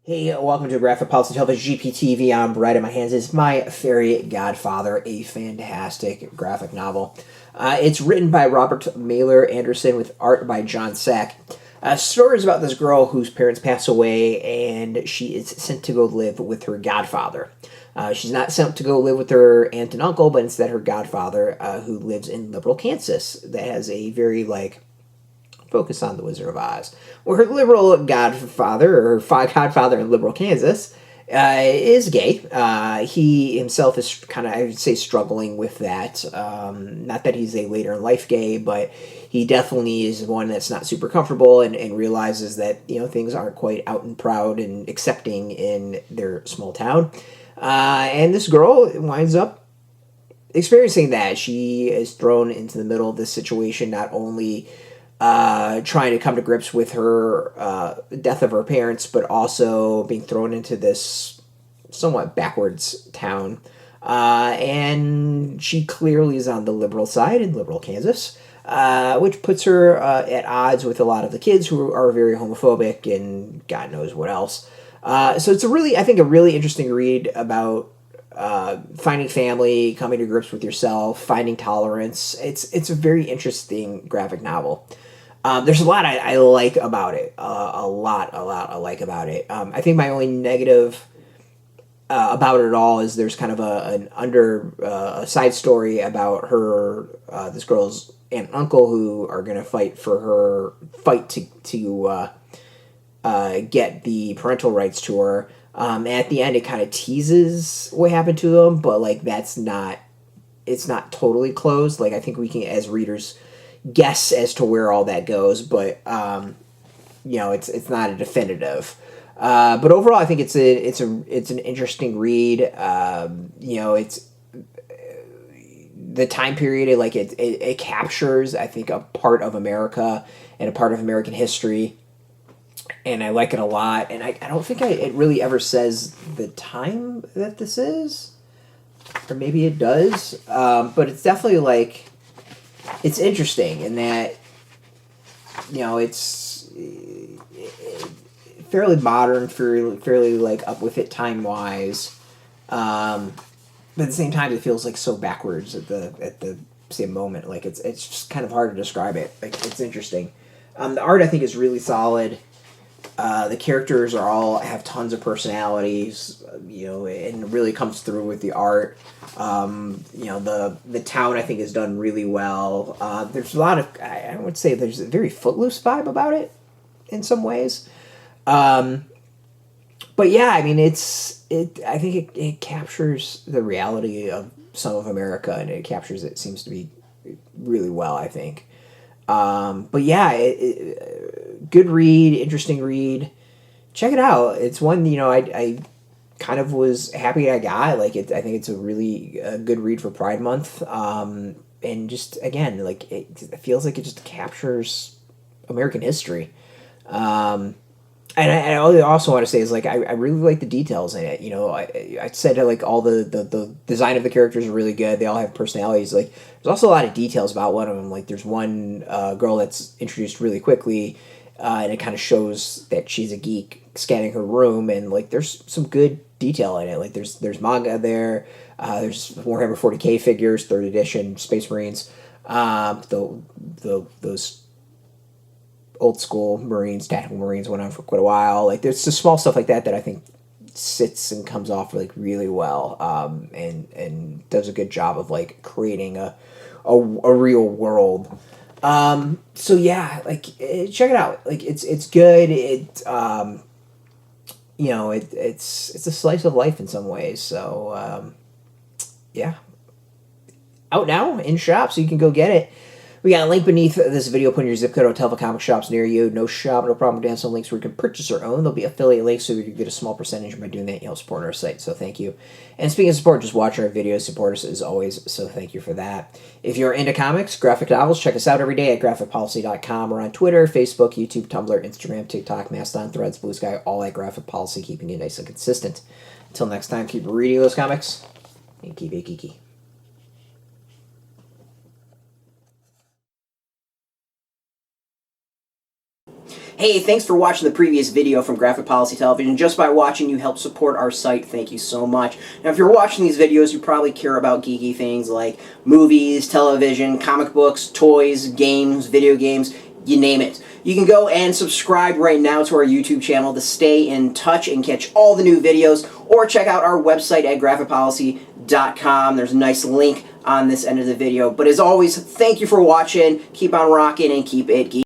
Hey, welcome to Graphic Policy Television GPTV. I'm Brett. In my hands is my Fairy Godfather, a fantastic graphic novel. It's written by Robert Mailer Anderson with art by John Sack. Story is about this girl whose parents pass away and she is sent to go live with her godfather. She's not sent to go live with her aunt and uncle, but instead her godfather, who lives in liberal Kansas. That has a very, focus on the Wizard of Oz. Well, her liberal godfather, or her godfather in liberal Kansas, is gay. He himself is kind of, I would say, struggling with that. Not that he's a later in life gay, but he definitely is one that's not super comfortable and realizes that, things aren't quite out and proud and accepting in their small town. And this girl winds up experiencing that. She is thrown into the middle of this situation, not only trying to come to grips with her death of her parents, but also being thrown into this somewhat backwards town. And she clearly is on the liberal side in liberal Kansas, which puts her at odds with a lot of the kids who are very homophobic and God knows what else. So it's I think, a really interesting read about finding family, coming to grips with yourself, finding tolerance. It's a very interesting graphic novel. There's a lot I like about it. A lot I like about it. I think my only negative about it all is there's kind of a side story about her, this girl's aunt and uncle who are going to fight to get the parental rights to her. At the end, it kind of teases what happened to them, but it's not totally closed. I think we can, as readers, guess as to where all that goes, but it's not a definitive. But overall, I think it's an interesting read. It's the time period. It captures, I think, a part of America and a part of American history. And I like it a lot. And I don't think it really ever says the time that this is. Or maybe it does. But it's definitely it's interesting in that, it's fairly modern, fairly up with it time-wise. But at the same time, it feels so backwards at the same moment. It's just kind of hard to describe it. It's interesting. The art, I think, is really solid. The characters have tons of personalities, and really comes through with the art. The town, I think, is done really well. There's a lot of, I would say there's a very Footloose vibe about it in some ways. But yeah, I mean, I think it captures the reality of some of America, and it captures it, seems to be really well, I think. But yeah, good read, interesting read. Check it out. It's one, I kind of was happy I got. I think it's a really good read for Pride Month. And just, again, it feels like it just captures American history. And I also want to say is I really like the details in it. I said all the design of the characters are really good. They all have personalities. There's also a lot of details about one of them. There's one girl that's introduced really quickly, and it kind of shows that she's a geek scanning her room, and there's some good detail in it. There's manga there. There's Warhammer 40K figures, third edition Space Marines. Those old school Marines, tactical Marines went on for quite a while. There's some small stuff like that I think sits and comes off really well, and does a good job of creating a real world. So yeah, check it out. It's good. It's a slice of life in some ways. So yeah, out now in shops, so you can go get it. We got a link beneath this video. Put in your zip code. I'll tell the comic shops near you. No shop, no problem. Down some links where you can purchase your own. There'll be affiliate links, so you get a small percentage by doing that. You help support our site, so thank you. And speaking of support, just watching our videos, support us as always, so thank you for that. If you're into comics, graphic novels, check us out every day at graphicpolicy.com. We're on Twitter, Facebook, YouTube, Tumblr, Instagram, TikTok, Mastodon, Threads, Blue Sky, all at Graphic Policy, keeping it nice and consistent. Until next time, keep reading those comics and keep it geeky. Hey, thanks for watching the previous video from Graphic Policy Television. Just by watching, you help support our site. Thank you so much. Now, if you're watching these videos, you probably care about geeky things like movies, television, comic books, toys, games, video games, you name it. You can go and subscribe right now to our YouTube channel to stay in touch and catch all the new videos, or check out our website at graphicpolicy.com. There's a nice link on this end of the video. But as always, thank you for watching. Keep on rocking and keep it geeky.